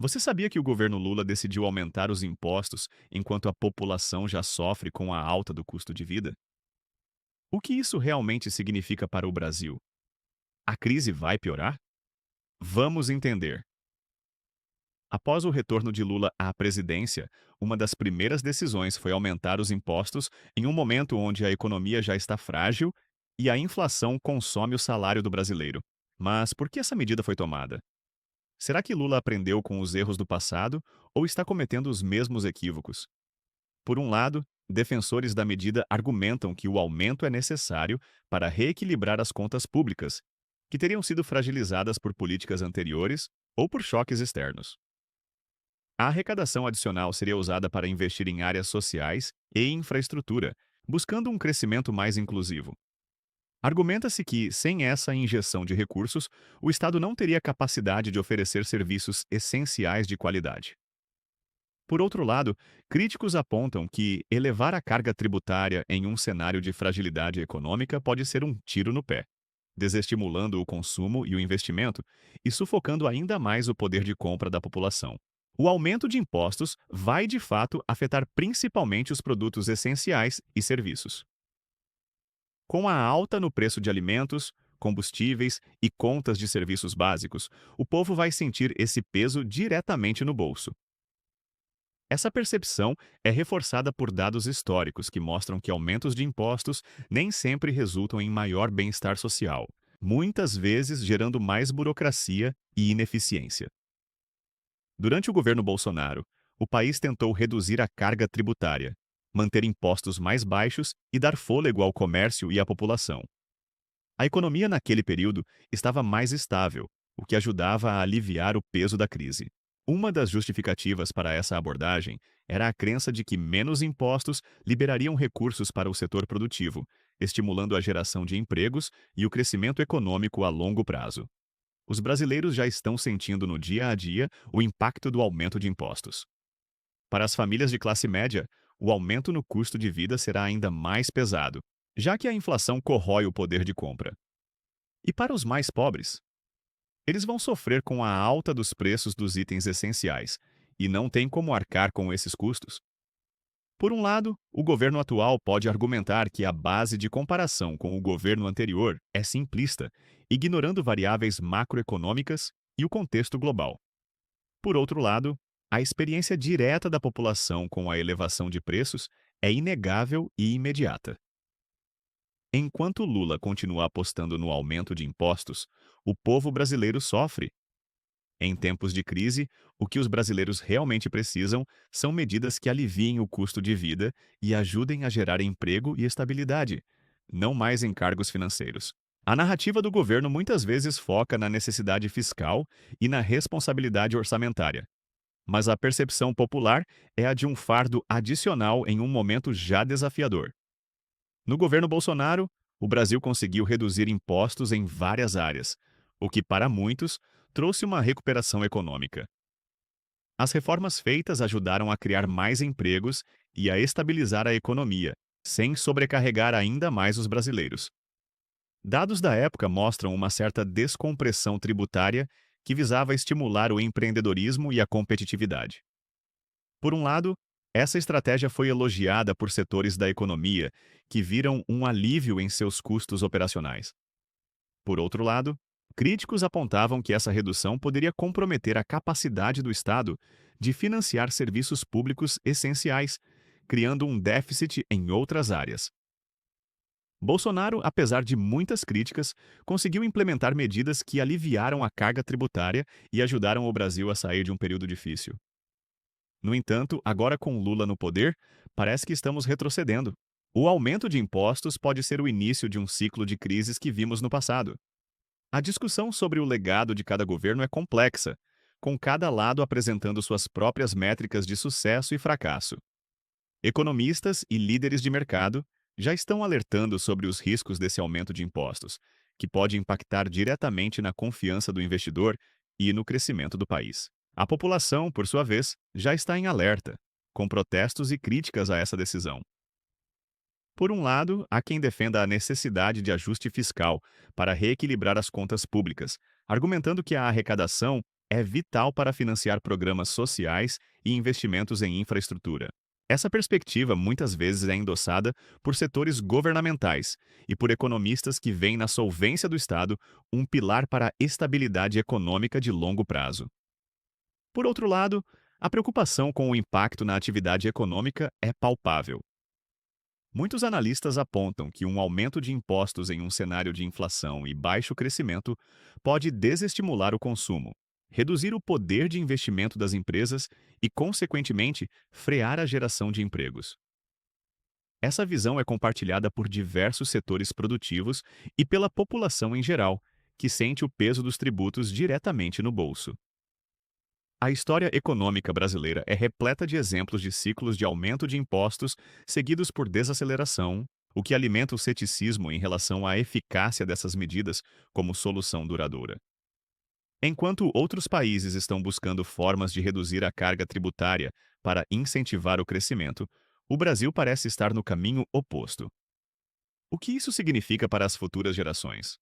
Você sabia que o governo Lula decidiu aumentar os impostos enquanto a população já sofre com a alta do custo de vida? O que isso realmente significa para o Brasil? A crise vai piorar? Vamos entender. Após o retorno de Lula à presidência, uma das primeiras decisões foi aumentar os impostos em um momento onde a economia já está frágil e a inflação consome o salário do brasileiro. Mas por que essa medida foi tomada? Será que Lula aprendeu com os erros do passado ou está cometendo os mesmos equívocos? Por um lado, defensores da medida argumentam que o aumento é necessário para reequilibrar as contas públicas, que teriam sido fragilizadas por políticas anteriores ou por choques externos. A arrecadação adicional seria usada para investir em áreas sociais e infraestrutura, buscando um crescimento mais inclusivo. Argumenta-se que, sem essa injeção de recursos, o Estado não teria capacidade de oferecer serviços essenciais de qualidade. Por outro lado, críticos apontam que elevar a carga tributária em um cenário de fragilidade econômica pode ser um tiro no pé, desestimulando o consumo e o investimento e sufocando ainda mais o poder de compra da população. O aumento de impostos vai, de fato, afetar principalmente os produtos essenciais e serviços. Com a alta no preço de alimentos, combustíveis e contas de serviços básicos, o povo vai sentir esse peso diretamente no bolso. Essa percepção é reforçada por dados históricos que mostram que aumentos de impostos nem sempre resultam em maior bem-estar social, muitas vezes gerando mais burocracia e ineficiência. Durante o governo Bolsonaro, o país tentou reduzir a carga tributária, manter impostos mais baixos e dar fôlego ao comércio e à população. A economia naquele período estava mais estável, o que ajudava a aliviar o peso da crise. Uma das justificativas para essa abordagem era a crença de que menos impostos liberariam recursos para o setor produtivo, estimulando a geração de empregos e o crescimento econômico a longo prazo. Os brasileiros já estão sentindo no dia a dia o impacto do aumento de impostos. Para as famílias de classe média, o aumento no custo de vida será ainda mais pesado, já que a inflação corrói o poder de compra. E para os mais pobres? Eles vão sofrer com a alta dos preços dos itens essenciais e não têm como arcar com esses custos. Por um lado, o governo atual pode argumentar que a base de comparação com o governo anterior é simplista, ignorando variáveis macroeconômicas e o contexto global. Por outro lado, a experiência direta da população com a elevação de preços é inegável e imediata. Enquanto Lula continua apostando no aumento de impostos, o povo brasileiro sofre. Em tempos de crise, o que os brasileiros realmente precisam são medidas que aliviem o custo de vida e ajudem a gerar emprego e estabilidade, não mais encargos financeiros. A narrativa do governo muitas vezes foca na necessidade fiscal e na responsabilidade orçamentária, mas a percepção popular é a de um fardo adicional em um momento já desafiador. No governo Bolsonaro, o Brasil conseguiu reduzir impostos em várias áreas, o que, para muitos, trouxe uma recuperação econômica. As reformas feitas ajudaram a criar mais empregos e a estabilizar a economia, sem sobrecarregar ainda mais os brasileiros. Dados da época mostram uma certa descompressão tributária que visava estimular o empreendedorismo e a competitividade. Por um lado, essa estratégia foi elogiada por setores da economia que viram um alívio em seus custos operacionais. Por outro lado, críticos apontavam que essa redução poderia comprometer a capacidade do Estado de financiar serviços públicos essenciais, criando um déficit em outras áreas. Bolsonaro, apesar de muitas críticas, conseguiu implementar medidas que aliviaram a carga tributária e ajudaram o Brasil a sair de um período difícil. No entanto, agora com Lula no poder, parece que estamos retrocedendo. O aumento de impostos pode ser o início de um ciclo de crises que vimos no passado. A discussão sobre o legado de cada governo é complexa, com cada lado apresentando suas próprias métricas de sucesso e fracasso. Economistas e líderes de mercado já estão alertando sobre os riscos desse aumento de impostos, que pode impactar diretamente na confiança do investidor e no crescimento do país. A população, por sua vez, já está em alerta, com protestos e críticas a essa decisão. Por um lado, há quem defenda a necessidade de ajuste fiscal para reequilibrar as contas públicas, argumentando que a arrecadação é vital para financiar programas sociais e investimentos em infraestrutura. Essa perspectiva muitas vezes é endossada por setores governamentais e por economistas que veem na solvência do Estado um pilar para a estabilidade econômica de longo prazo. Por outro lado, a preocupação com o impacto na atividade econômica é palpável. Muitos analistas apontam que um aumento de impostos em um cenário de inflação e baixo crescimento pode desestimular o consumo, reduzir o poder de investimento das empresas e, consequentemente, frear a geração de empregos. Essa visão é compartilhada por diversos setores produtivos e pela população em geral, que sente o peso dos tributos diretamente no bolso. A história econômica brasileira é repleta de exemplos de ciclos de aumento de impostos seguidos por desaceleração, o que alimenta o ceticismo em relação à eficácia dessas medidas como solução duradoura. Enquanto outros países estão buscando formas de reduzir a carga tributária para incentivar o crescimento, o Brasil parece estar no caminho oposto. O que isso significa para as futuras gerações?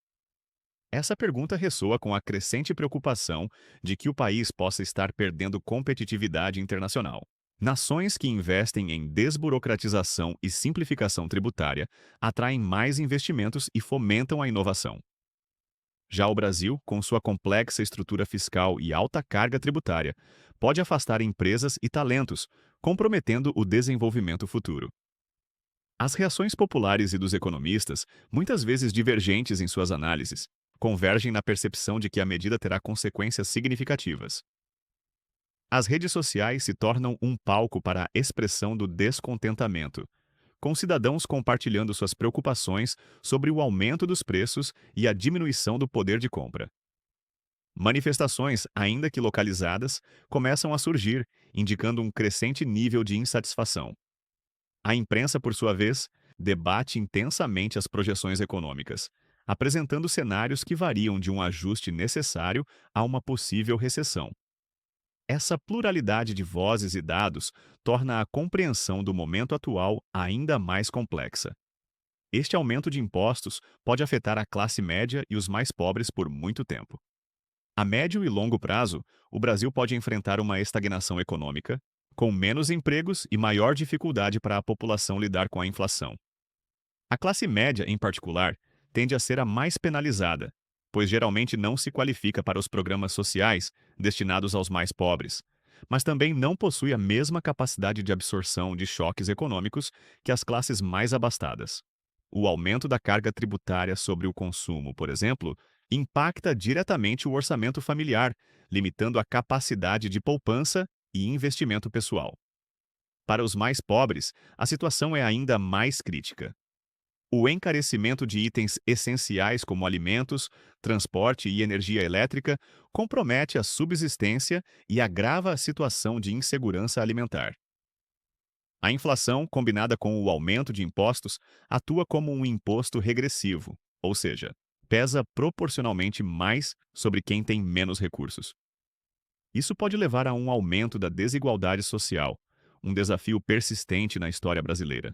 Essa pergunta ressoa com a crescente preocupação de que o país possa estar perdendo competitividade internacional. Nações que investem em desburocratização e simplificação tributária atraem mais investimentos e fomentam a inovação. Já o Brasil, com sua complexa estrutura fiscal e alta carga tributária, pode afastar empresas e talentos, comprometendo o desenvolvimento futuro. As reações populares e dos economistas, muitas vezes divergentes em suas análises, convergem na percepção de que a medida terá consequências significativas. As redes sociais se tornam um palco para a expressão do descontentamento, com cidadãos compartilhando suas preocupações sobre o aumento dos preços e a diminuição do poder de compra. Manifestações, ainda que localizadas, começam a surgir, indicando um crescente nível de insatisfação. A imprensa, por sua vez, debate intensamente as projeções econômicas, apresentando cenários que variam de um ajuste necessário a uma possível recessão. Essa pluralidade de vozes e dados torna a compreensão do momento atual ainda mais complexa. Este aumento de impostos pode afetar a classe média e os mais pobres por muito tempo. A médio e longo prazo, o Brasil pode enfrentar uma estagnação econômica, com menos empregos e maior dificuldade para a população lidar com a inflação. A classe média, em particular, tende a ser a mais penalizada, pois geralmente não se qualifica para os programas sociais destinados aos mais pobres, mas também não possui a mesma capacidade de absorção de choques econômicos que as classes mais abastadas. O aumento da carga tributária sobre o consumo, por exemplo, impacta diretamente o orçamento familiar, limitando a capacidade de poupança e investimento pessoal. Para os mais pobres, a situação é ainda mais crítica. O encarecimento de itens essenciais como alimentos, transporte e energia elétrica compromete a subsistência e agrava a situação de insegurança alimentar. A inflação, combinada com o aumento de impostos, atua como um imposto regressivo, ou seja, pesa proporcionalmente mais sobre quem tem menos recursos. Isso pode levar a um aumento da desigualdade social, um desafio persistente na história brasileira.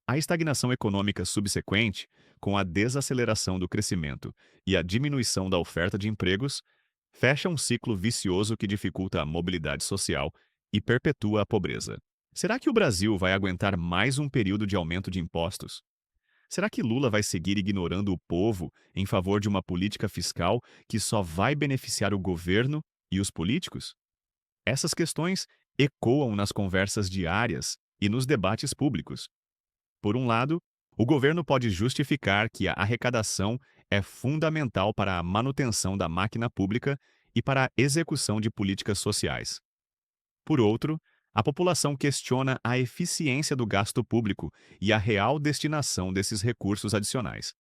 A estagnação econômica subsequente, com a desaceleração do crescimento e a diminuição da oferta de empregos, fecha um ciclo vicioso que dificulta a mobilidade social e perpetua a pobreza. Será que o Brasil vai aguentar mais um período de aumento de impostos? Será que Lula vai seguir ignorando o povo em favor de uma política fiscal que só vai beneficiar o governo e os políticos? Essas questões ecoam nas conversas diárias e nos debates públicos. Por um lado, o governo pode justificar que a arrecadação é fundamental para a manutenção da máquina pública e para a execução de políticas sociais. Por outro, a população questiona a eficiência do gasto público e a real destinação desses recursos adicionais.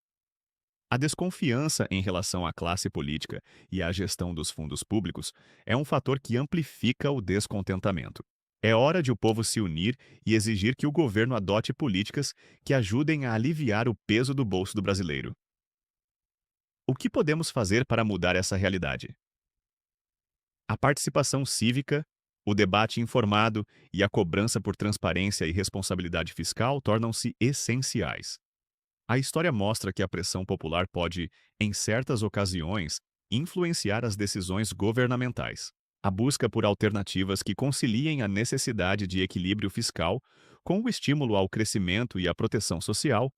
A desconfiança em relação à classe política e à gestão dos fundos públicos é um fator que amplifica o descontentamento. É hora de o povo se unir e exigir que o governo adote políticas que ajudem a aliviar o peso do bolso do brasileiro. O que podemos fazer para mudar essa realidade? A participação cívica, o debate informado e a cobrança por transparência e responsabilidade fiscal tornam-se essenciais. A história mostra que a pressão popular pode, em certas ocasiões, influenciar as decisões governamentais. A busca por alternativas que conciliem a necessidade de equilíbrio fiscal com o estímulo ao crescimento e à proteção social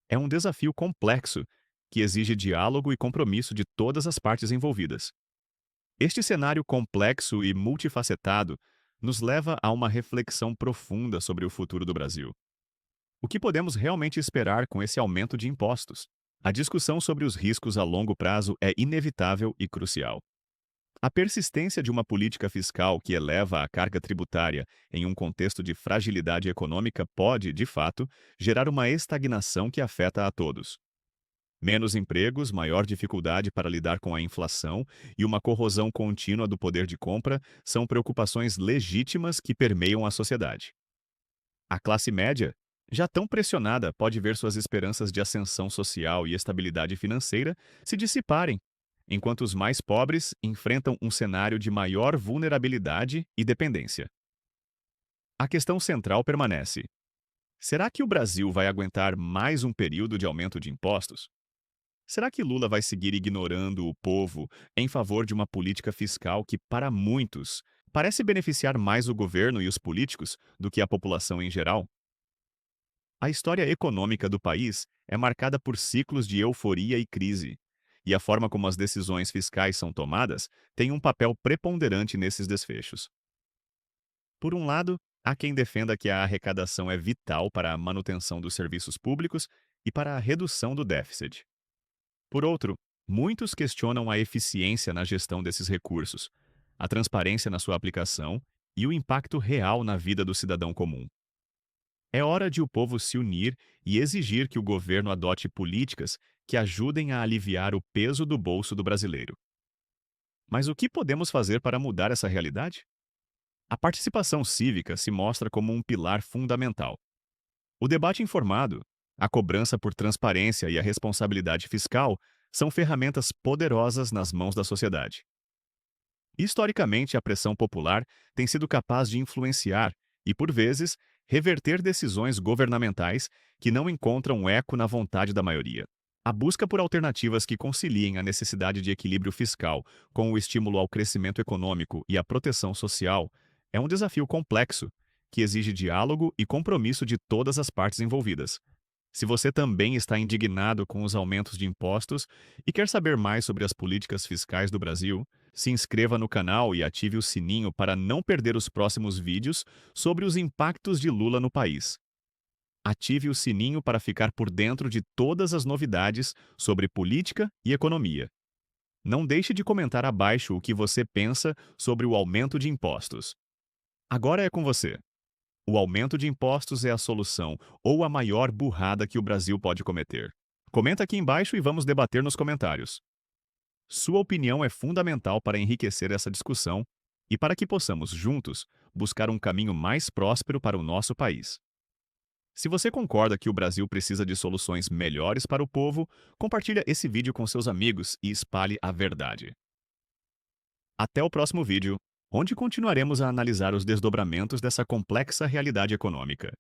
é um desafio complexo que exige diálogo e compromisso de todas as partes envolvidas. Este cenário complexo e multifacetado nos leva a uma reflexão profunda sobre o futuro do Brasil. O que podemos realmente esperar com esse aumento de impostos? A discussão sobre os riscos a longo prazo é inevitável e crucial. A persistência de uma política fiscal que eleva a carga tributária em um contexto de fragilidade econômica pode, de fato, gerar uma estagnação que afeta a todos. Menos empregos, maior dificuldade para lidar com a inflação e uma corrosão contínua do poder de compra são preocupações legítimas que permeiam a sociedade. A classe média, já tão pressionada, pode ver suas esperanças de ascensão social e estabilidade financeira se dissiparem, enquanto os mais pobres enfrentam um cenário de maior vulnerabilidade e dependência. A questão central permanece: será que o Brasil vai aguentar mais um período de aumento de impostos? Será que Lula vai seguir ignorando o povo em favor de uma política fiscal que, para muitos, parece beneficiar mais o governo e os políticos do que a população em geral? A história econômica do país é marcada por ciclos de euforia e crise, e a forma como as decisões fiscais são tomadas tem um papel preponderante nesses desfechos. Por um lado, há quem defenda que a arrecadação é vital para a manutenção dos serviços públicos e para a redução do déficit. Por outro, muitos questionam a eficiência na gestão desses recursos, a transparência na sua aplicação e o impacto real na vida do cidadão comum. É hora de o povo se unir e exigir que o governo adote políticas que ajudem a aliviar o peso do bolso do brasileiro. Mas o que podemos fazer para mudar essa realidade? A participação cívica se mostra como um pilar fundamental. O debate informado, a cobrança por transparência e a responsabilidade fiscal são ferramentas poderosas nas mãos da sociedade. Historicamente, a pressão popular tem sido capaz de influenciar e, por vezes, reverter decisões governamentais que não encontram eco na vontade da maioria. A busca por alternativas que conciliem a necessidade de equilíbrio fiscal com o estímulo ao crescimento econômico e à proteção social é um desafio complexo que exige diálogo e compromisso de todas as partes envolvidas. Se você também está indignado com os aumentos de impostos e quer saber mais sobre as políticas fiscais do Brasil, se inscreva no canal e ative o sininho para não perder os próximos vídeos sobre os impactos de Lula no país. Ative o sininho para ficar por dentro de todas as novidades sobre política e economia. Não deixe de comentar abaixo o que você pensa sobre o aumento de impostos. Agora é com você. O aumento de impostos é a solução ou a maior burrada que o Brasil pode cometer? Comenta aqui embaixo e vamos debater nos comentários. Sua opinião é fundamental para enriquecer essa discussão e para que possamos, juntos, buscar um caminho mais próspero para o nosso país. Se você concorda que o Brasil precisa de soluções melhores para o povo, compartilhe esse vídeo com seus amigos e espalhe a verdade. Até o próximo vídeo, onde continuaremos a analisar os desdobramentos dessa complexa realidade econômica.